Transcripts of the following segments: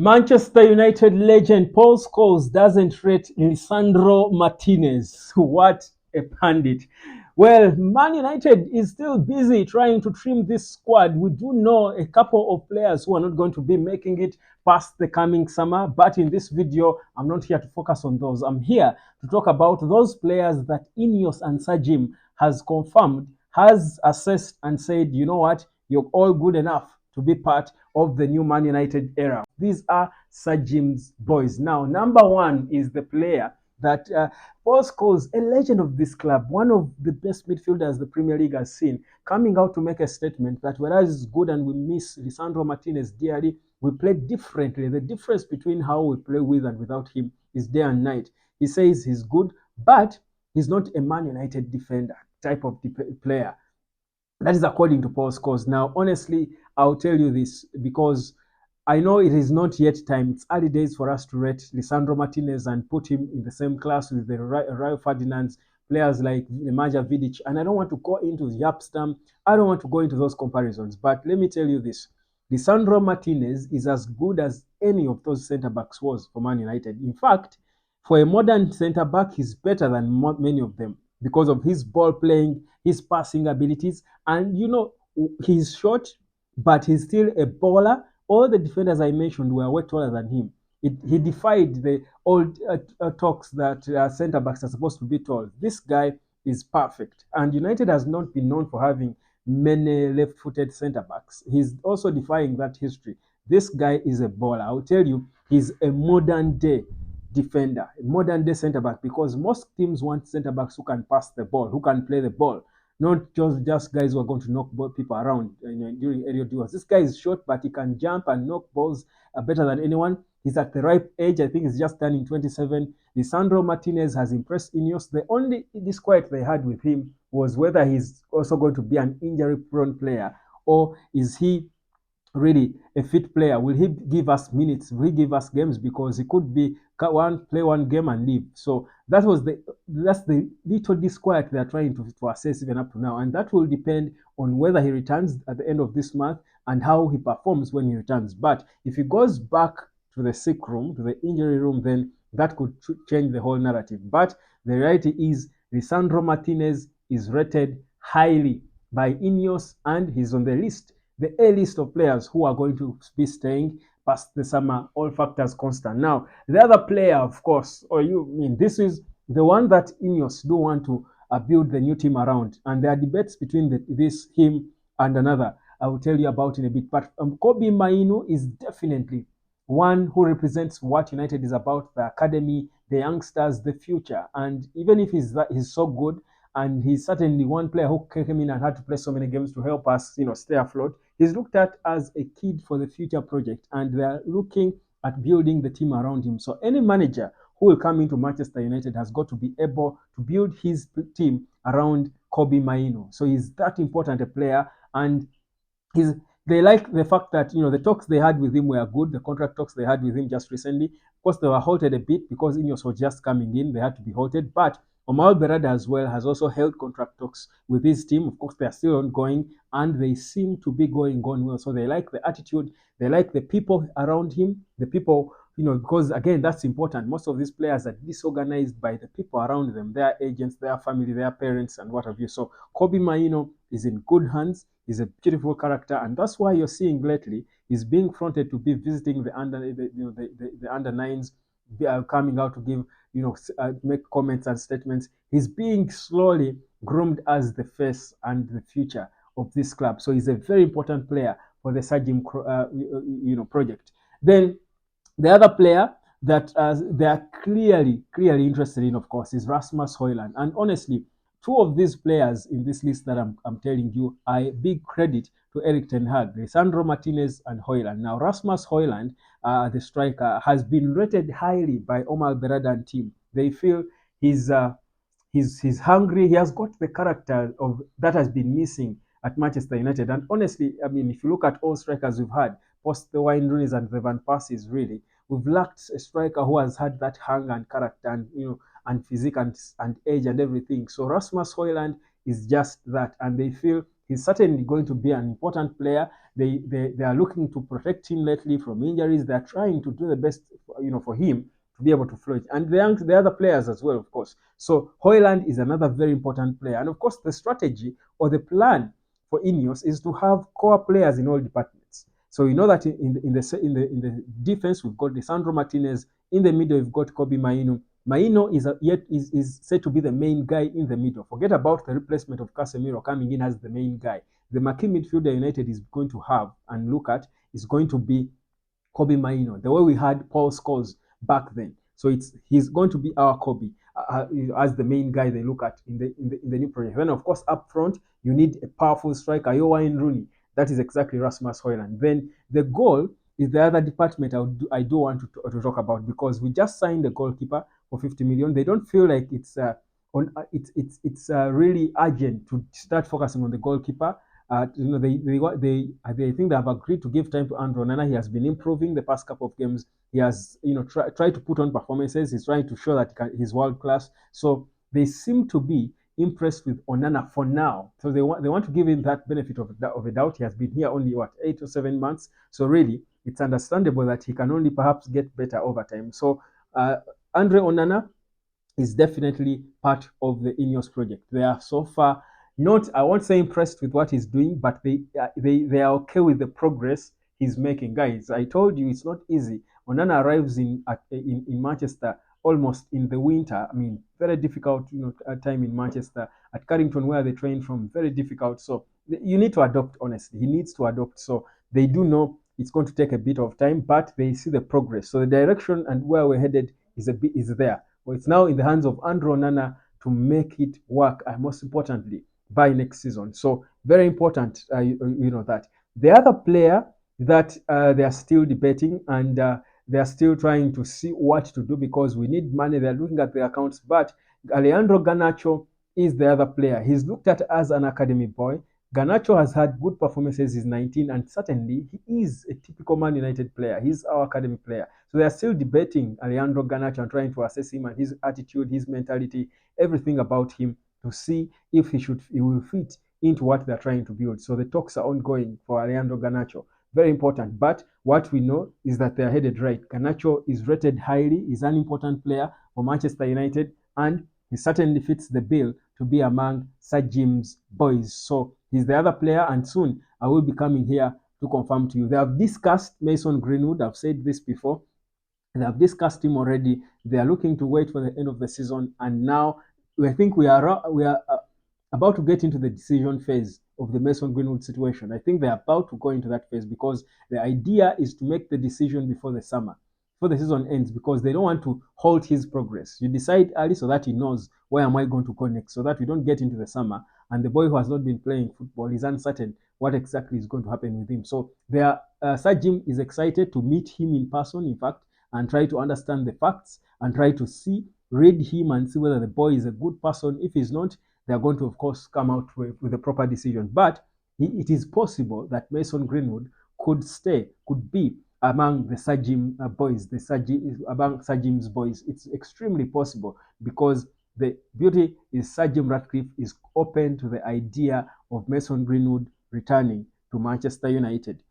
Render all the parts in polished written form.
Manchester United legend Paul Scholes doesn't rate Lisandro Martinez. What a pundit. Well, Man United is still busy trying to trim this squad. We do know a couple of players who are not going to be making it past the coming summer, but in this video, I'm not here to focus on those. I'm here to talk about those players that INEOS and Sir Jim has confirmed, has assessed and said, you know what, you're all good enough to be part of the new Man United era. These are Sir Jim's boys. Now, number one is the player that Paul Scholes, a legend of this club, one of the best midfielders the Premier League has seen, coming out to make a statement that whereas it's good and we miss Lisandro Martinez dearly, we play differently. The difference between how we play with and without him is day and night. He says he's good, but he's not a Man United defender type of player. That is according to Paul Scholes. Now, honestly, I'll tell you this because I know it is not yet time. It's early days for us to rate Lisandro Martinez and put him in the same class with the Rio Ferdinand's, players like Nemanja Vidic. And I don't want to go into Yapstam. I don't want to go into those comparisons. But let me tell you this. Lisandro Martinez is as good as any of those centre-backs was for Man United. In fact, for a modern centre-back, he's better than many of them because of his ball playing, his passing abilities. And, you know, he's short, but he's still a baller. All the defenders I mentioned were way taller than him. He defied the old talks that centre backs are supposed to be tall. This guy is perfect. And United has not been known for having many left footed centre backs. He's also defying that history. This guy is a baller. I'll tell you, he's a modern day defender, a modern day centre back, because most teams want centre backs who can pass the ball, who can play the ball, not just guys who are going to knock people around during aerial duels. This guy is short, but he can jump and knock balls better than anyone. He's at the ripe age. I think he's just turning 27. Lisandro Martinez has impressed INEOS. The only disquiet they had with him was whether he's also going to be an injury-prone player, or is he really a fit player? Will he give us minutes? Will he give us games? Because he could be play one game and leave. So that's the little disquiet they're trying to assess even up to now, and that will depend on whether he returns at the end of this month and how he performs when he returns. But if he goes back to the sick room, to the injury room, then that could change the whole narrative. But the reality is Lisandro Martinez is rated highly by INEOS, and he's on the list, the A list of players who are going to be staying past the summer, all factors constant. Now, the other player, of course, this is the one that INEOS do want to build the new team around, and there are debates between him and another. I will tell you about in a bit. But Mainoo is definitely one who represents what United is about: the academy, the youngsters, the future. And even if he's so good, and he's certainly one player who came in and had to play so many games to help us, stay afloat. He's looked at as a kid for the future project, and they're looking at building the team around him. So any manager who will come into Manchester United has got to be able to build his team around Mainoo. So he's that important a player, and they like the fact that the talks they had with him were good. The contract talks they had with him just recently, of course, they were halted a bit because INEOS was just coming in. They had to be halted, but Omar Berada as well has also held contract talks with his team. Of course, they are still ongoing, and they seem to be going well. So they like the attitude, they like the people around him, the people, because again, that's important. Most of these players are disorganized by the people around them, their agents, their family, their parents, and what have you. So Mainoo is in good hands. He's a beautiful character, and that's why you're seeing lately he's being fronted to be visiting the under nines, coming out to give make comments and statements. He's being slowly groomed as the face and the future of this club. So he's a very important player for the Sir Jim project. Then the other player that they are clearly interested in, of course, is Rasmus Hojlund. And honestly, two of these players in this list that I'm telling you are a big credit to Erik ten Hag, Lisandro Martinez and Hojlund. Now, Rasmus Hojlund, the striker, has been rated highly by Omar Beradan team. They feel he's hungry. He has got the character of that has been missing at Manchester United. And honestly, I mean, if you look at all strikers we've had, post the Wayne Rooney's and the Van Persies, really, we've lacked a striker who has had that hunger and character and and physique and age and everything. So Rasmus Hojlund is just that, and they feel he's certainly going to be an important player. They are looking to protect him lately from injuries. They're trying to do the best, for him to be able to flourish. And the other players as well, of course. So Hojlund is another very important player. And of course, the strategy or the plan for INEOS is to have core players in all departments. So you know that in the defense we've got Lisandro Martinez. In the middle we've got Kobe Mainoo. Mainoo is said to be the main guy in the middle. Forget about the replacement of Casemiro coming in as the main guy. The marquee midfielder United is going to have and look at is going to be Kobe Mainoo, the way we had Paul Scholes back then. So he's going to be our Kobe as the main guy they look at in the new project. Then of course up front you need a powerful striker, Wayne Rooney. That is exactly Rasmus Hojlund. Then the goal is the other department I do want to talk about, because we just signed a goalkeeper for 50 million. They don't feel like it's really urgent to start focusing on the goalkeeper. They think they have agreed to give time to Onana. He has been improving the past couple of games. He has tried to put on performances. He's trying to show that he's world class. So they seem to be impressed with Onana for now. So they want to give him that benefit of a doubt. He has been here only 8 or 7 months. So really, it's understandable that he can only perhaps get better over time. So Andre Onana is definitely part of the INEOS project. They are so far not, I won't say impressed with what he's doing, but they are okay with the progress he's making. Guys, I told you it's not easy. Onana arrives in Manchester almost in the winter. I mean, very difficult, time in Manchester. At Carrington, where they train from, very difficult. So you need to adopt, honestly. He needs to adopt. So they do know it's going to take a bit of time, but they see the progress. So the direction and where we're headed is there. Well, it's now in the hands of Andre Onana to make it work, and most importantly, by next season. So very important, that. The other player that they are still debating, and they are still trying to see what to do, because we need money. They are looking at the accounts, but Alejandro Garnacho is the other player. He's looked at as an academy boy. Garnacho has had good performances. He's 19, and certainly he is a typical Man United player. He's our academy player. So they are still debating Alejandro Garnacho and trying to assess him and his attitude, his mentality, everything about him, to see if he will fit into what they're trying to build. So the talks are ongoing for Alejandro Garnacho. Very important. But what we know is that they're headed right. Garnacho is rated highly. He's an important player for Manchester United, and he certainly fits the bill to be among Sir Jim's boys. So he's the other player, and soon I will be coming here to confirm to you. They have discussed Mason Greenwood. I've said this before. They have discussed him already. They are looking to wait for the end of the season, and now I think we are about to get into the decision phase of the Mason Greenwood situation. I think they're about to go into that phase, because the idea is to make the decision before the summer, before the season ends, because they don't want to halt his progress. You decide early so that he knows where am I going to go next, so that we don't get into the summer and the boy who has not been playing football is uncertain what exactly is going to happen with him. So Sir Jim is excited to meet him in person, in fact, and try to understand the facts and try to read him and see whether the boy is a good person. If he's not, they are going to, of course, come out with a proper decision. But it is possible that Mason Greenwood could be among the Sir Jim boys, among Sir Jim's boys. It's extremely possible, because the beauty is Sir Jim Ratcliffe is open to the idea of Mason Greenwood returning to Manchester United.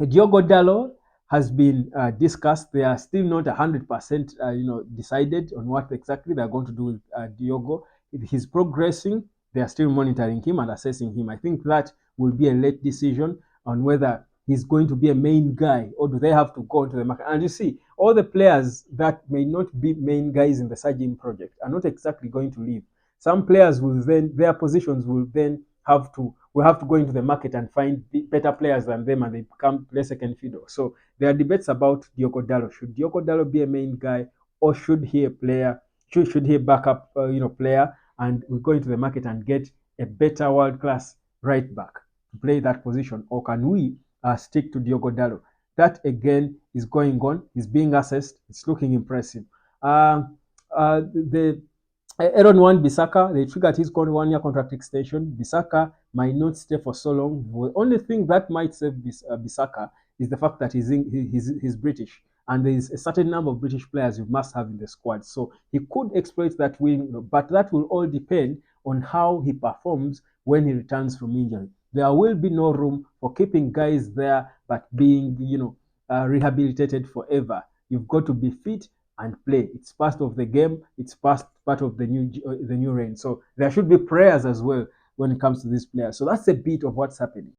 Diogo Dalot has been discussed. They are still not 100% decided on what exactly they're going to do with Diogo. If he's progressing, they are still monitoring him and assessing him. I think that will be a late decision on whether he's going to be a main guy, or do they have to go into the market. And you see, all the players that may not be main guys in the Sir Jim project are not exactly going to leave. Some players will then, their positions will then have to go into the market and find better players than them, and they play second fiddle. So there are debates about Diogo Dalot. Should Diogo Dalot be a main guy, or should he a backup player, and we go into the market and get a better world-class right back to play that position? Or can we stick to Diogo Dalot? That again is going on. He's being assessed. It's looking impressive. The Aaron Wan-Bissaka, they triggered his 1-year contract extension. Bissaka might not stay for so long. The only thing that might save Bissaka is the fact that he's British, and there is a certain number of British players you must have in the squad. So he could exploit that wing, but that will all depend on how he performs when he returns from injury. There will be no room for keeping guys there but being, rehabilitated forever. You've got to be fit and play. It's part of the game. It's part of the new reign. So there should be prayers as well when it comes to these players. So that's a bit of what's happening.